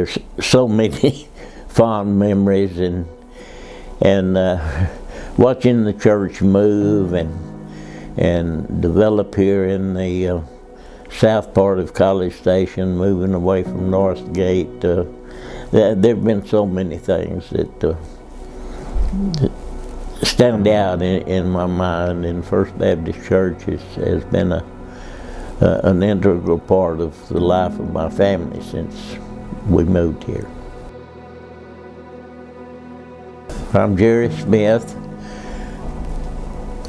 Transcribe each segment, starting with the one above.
there's so many fond memories, and watching the church move and develop here in the south part of College Station, moving away from North Gate. There have been so many things that stand out in my mind, and First Baptist Church has been an integral part of the life of my family since we moved here. I'm Jerry Smith.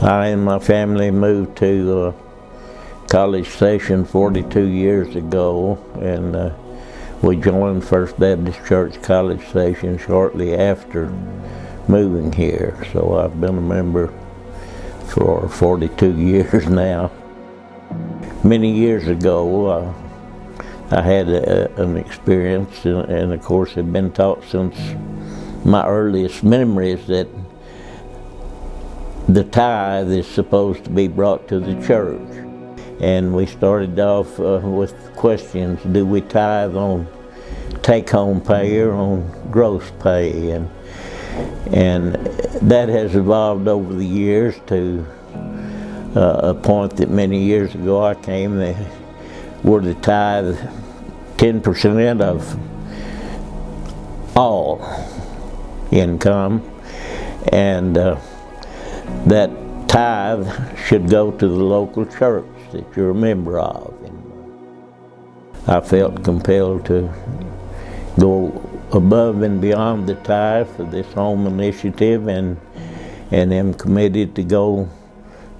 I and my family moved to College Station 42 years ago, and we joined First Baptist Church College Station shortly after moving here. So I've been a member for 42 years now. Many years ago, I had an experience, and of course have been taught since my earliest memories that the tithe is supposed to be brought to the church. And we started off with questions: do we tithe on take-home pay or on gross pay? And that has evolved over the years to a point that many years ago I came where the tithe 10% of all income, and that tithe should go to the local church that you're a member of. And I felt compelled to go above and beyond the tithe for this home initiative, and am committed to go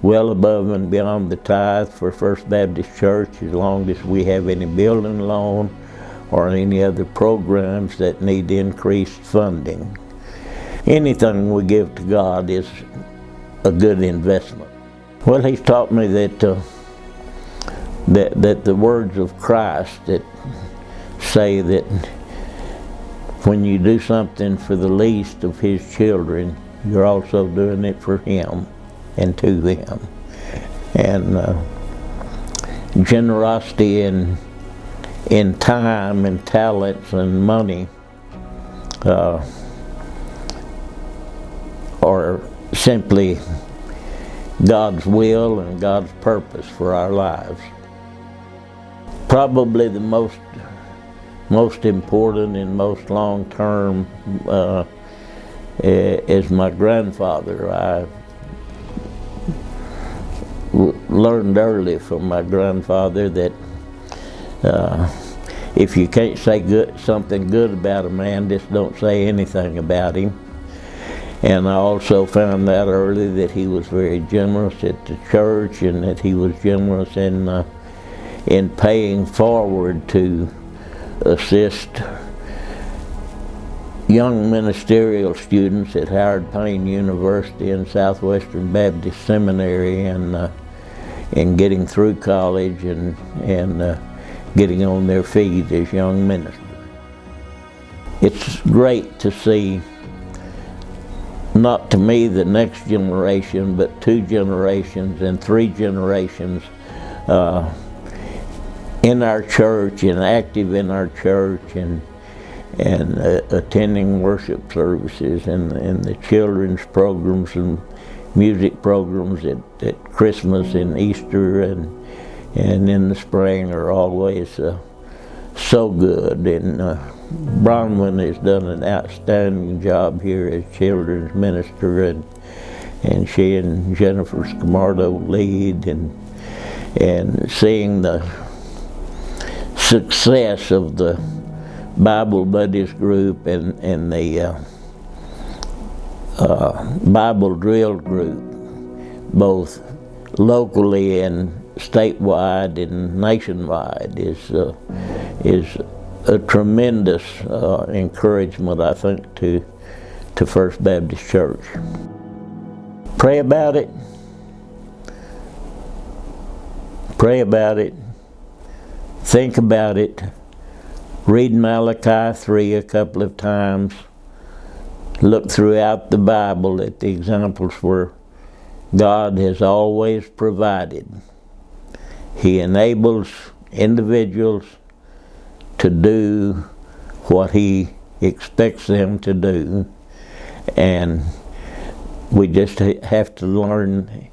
well above and beyond the tithe for First Baptist Church as long as we have any building loan or any other programs that need increased funding. Anything we give to God is a good investment. Well, He's taught me that that the words of Christ that say that when you do something for the least of His children, you're also doing it for Him and to Him. And generosity in time and talents and money are simply God's will and God's purpose for our lives. Probably the most important and most long-term is my grandfather. I learned early from my grandfather that if you can't say something good about a man, just don't say anything about him. And I also found out early that he was very generous at the church, and that he was generous in paying forward to assist young ministerial students at Howard Payne University and Southwestern Baptist Seminary, and in getting through college and getting on their feet as young ministers. It's great to see, not to me the next generation, but 2 generations and 3 generations in our church and active in our church, and attending worship services and the children's programs and music programs at Christmas and Easter and in the spring are always so good. And Bronwyn has done an outstanding job here as children's minister, and she and Jennifer Scamardo lead, and seeing the success of the Bible Buddies group and the Bible drill group, both locally and statewide and nationwide, is a tremendous encouragement, I think, to First Baptist Church. Pray about it. Pray about it. Think about it. Read Malachi 3 a couple of times. Look throughout the Bible at the examples where God has always provided. He enables individuals to do what He expects them to do, and we just have to learn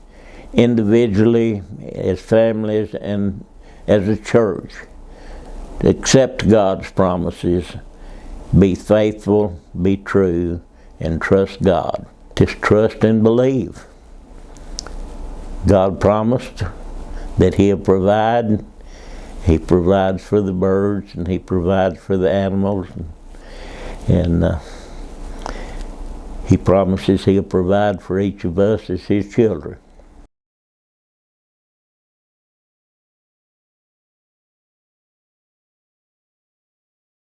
individually, as families, and as a church, to accept God's promises, be faithful, be true, and trust God. Just trust and believe. God promised that He'll provide. He provides for the birds, and He provides for the animals, and He promises He'll provide for each of us as His children.